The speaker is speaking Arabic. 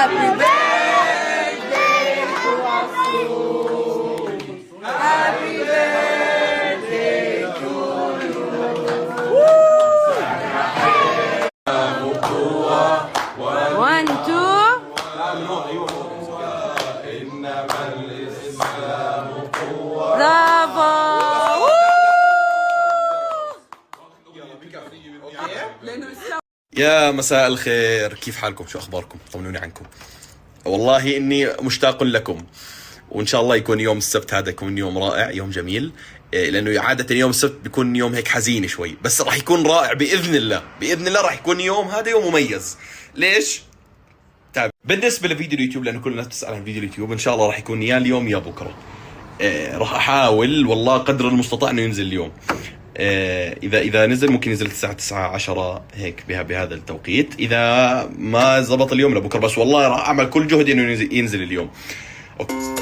Happy birthday to Asu. Happy birthday to you. One, two. Bravo. يا مساء الخير، كيف حالكم؟ شو أخباركم؟ طمنوني عنكم. والله إني مشتاق لكم، وإن شاء الله يكون يوم السبت هذا يكون يوم رائع، يوم جميل، لأنه عادة يوم السبت بيكون يوم هيك حزين شوي، بس راح يكون رائع بإذن الله. بإذن الله راح يكون يوم، هذا يوم مميز. ليش؟ طيب بالنسبة لفيديو اليوتيوب، لأنه كل الناس تسأل عن فيديو اليوتيوب، إن شاء الله راح يكون يا اليوم يا بكرة. راح أحاول والله قدر المستطاع إنه ينزل اليوم. إذا نزل ممكن ينزل الساعة 9-10 هيك بهذا التوقيت. إذا ما زبط اليوم لبكرة، بس والله راح أعمل كل جهدي إنه ينزل اليوم. أوكي.